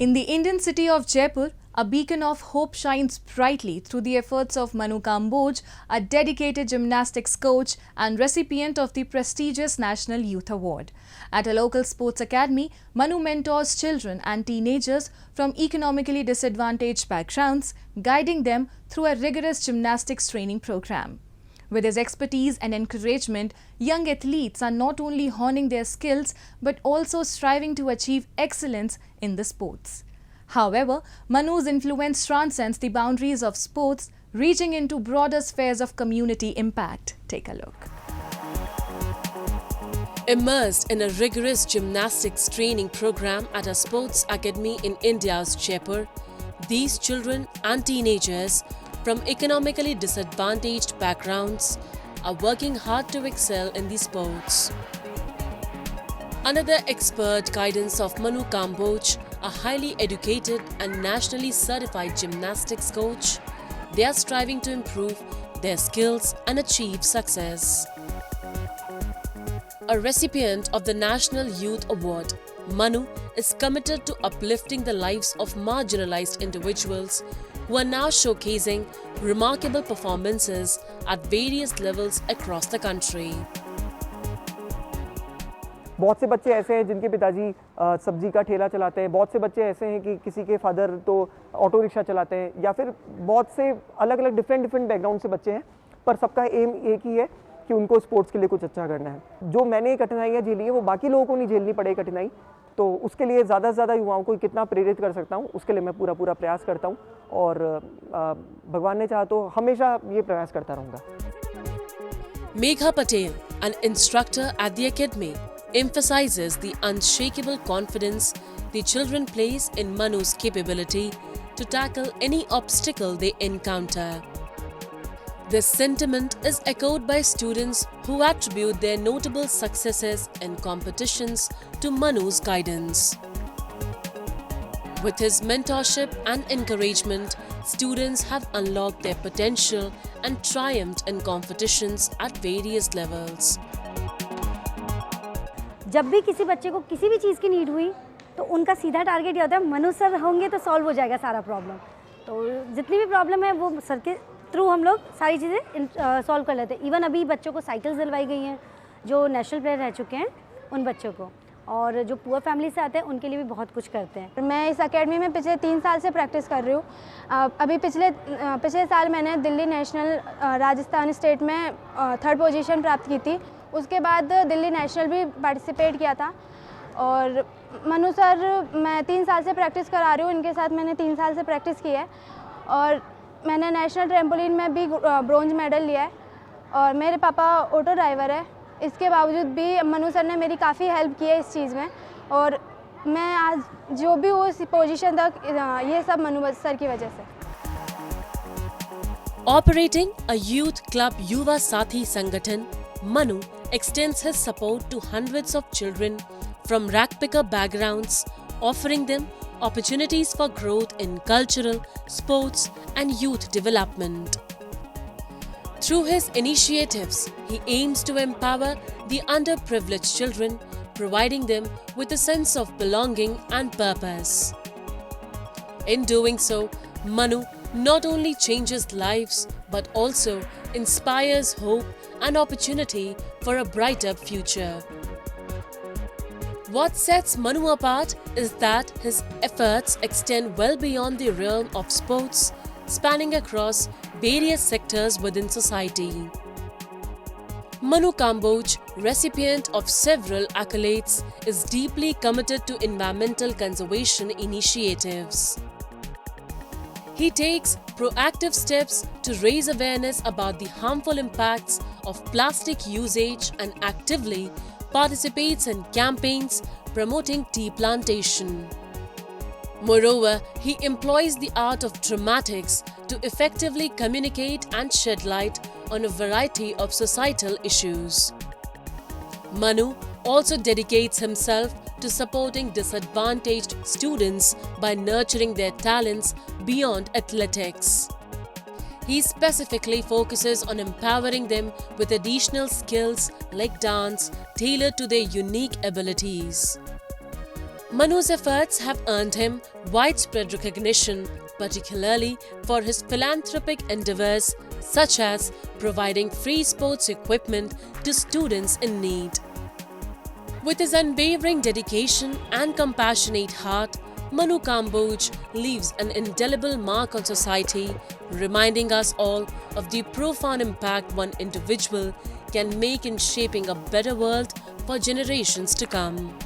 In the Indian city of Jaipur, a beacon of hope shines brightly through the efforts of Manu Kamboj, a dedicated gymnastics coach and recipient of the prestigious National Youth Award. At a local sports academy, Manu mentors children and teenagers from economically disadvantaged backgrounds, guiding them through a rigorous gymnastics training program. With his expertise and encouragement, young athletes are not only honing their skills but also striving to achieve excellence in the sports. However, Manu's influence transcends the boundaries of sports, reaching into broader spheres of community impact. Take a look. Immersed in a rigorous gymnastics training program at a sports academy in India's Jaipur, these children and teenagers from economically disadvantaged backgrounds are working hard to excel in the sports. Under the expert guidance of Manu Kamboj, a highly educated and nationally certified gymnastics coach, they are striving to improve their skills and achieve success. A recipient of the National Youth Award, Manu is committed to uplifting the lives of marginalized individuals who are now showcasing remarkable performances at various levels across the country. बहुत से बच्चे ऐसे हैं जिनके पिताजी सब्जी का ठेला चलाते हैं, बहुत से बच्चे ऐसे हैं कि किसी के फादर तो ऑटो रिक्शा चलाते हैं, या फिर बहुत से अलग अलग डिफरेंट बैकग्राउंड से बच्चे हैं, पर सबका एम एक ही है कि उनको स्पोर्ट्स के लिए कुछ अच्छा करना है। जो मैंने कठिनाइयाँ झेली है वो बाकी लोगों को नहीं झेलनी पड़े कठिनाई, तो उसके लिए ज़्यादा से ज़्यादा युवाओं को कितना प्रेरित कर सकता हूँ उसके लिए मैं पूरा प्रयास करता हूँ, और भगवान ने चाहा तो हमेशा ये प्रयास करता रहूँगा। Megha Patel, an instructor at the academy, emphasizes the unshakable confidence the children place in Manu's capability to tackle any obstacle they encounter. This sentiment is echoed by students who attribute their notable successes in competitions to Manu's guidance. With his mentorship and encouragement, students have unlocked their potential and triumphed in competitions at various levels. जब भी किसी बच्चे को किसी भी चीज़ की need हुई तो उनका सीधा टारगेट ये होता है मनु सर होंगे तो सॉल्व हो जाएगा सारा प्रॉब्लम। तो जितनी भी प्रॉब्लम है वो सर के थ्रू हम लोग सारी चीज़ें सॉल्व कर लेते हैं। इवन अभी बच्चों को साइकिल्स दिलवाई गई हैं जो नेशनल प्लेयर रह चुके हैं उन बच्चों को, और जो पुअर फैमिली से आते हैं उनके लिए भी बहुत कुछ करते हैं। मैं इस एकेडमी में पिछले 3 साल से प्रैक्टिस कर रही हूँ। अभी पिछले साल मैंने दिल्ली नेशनल राजस्थान स्टेट में 3rd पोजीशन प्राप्त की थी। उसके बाद दिल्ली नेशनल भी पार्टिसिपेट किया था। और मनु सर मैं 3 साल से प्रैक्टिस करा रही हूँ, इनके साथ मैंने 3 साल से प्रैक्टिस की है और मैंने नेशनल ट्रैम्पोलिन में भी ब्रोंज मेडल लिया है। और मेरे पापा ऑटो ड्राइवर है, इसके बावजूद भी मनु सर ने मेरी काफ़ी हेल्प की है इस चीज़ में, और मैं आज जो भी हूँ इस पोजीशन तक ये सब मनु सर की वजह से। Operating a youth club Yuva Sathi Sangathan, Manu extends his support to hundreds of children from ragpicker backgrounds, offering them opportunities for growth in cultural, sports and youth development. Through his initiatives, he aims to empower the underprivileged children, providing them with a sense of belonging and purpose. In doing so, Manu not only changes lives but also inspires hope and opportunity for a brighter future. What sets Manu apart is that his efforts extend well beyond the realm of sports, spanning across various sectors within society. Manu Kamboj, recipient of several accolades, is deeply committed to environmental conservation initiatives. He takes proactive steps to raise awareness about the harmful impacts of plastic usage and actively participates in campaigns promoting tea plantation. Moreover, he employs the art of dramatics to effectively communicate and shed light on a variety of societal issues. Manu also dedicates himself to supporting disadvantaged students by nurturing their talents beyond athletics. He specifically focuses on empowering them with additional skills like dance tailored to their unique abilities. Manu's efforts have earned him widespread recognition, particularly for his philanthropic endeavors such as providing free sports equipment to students in need. With his unwavering dedication and compassionate heart, Manu Kamboj leaves an indelible mark on society, reminding us all of the profound impact one individual can make in shaping a better world for generations to come.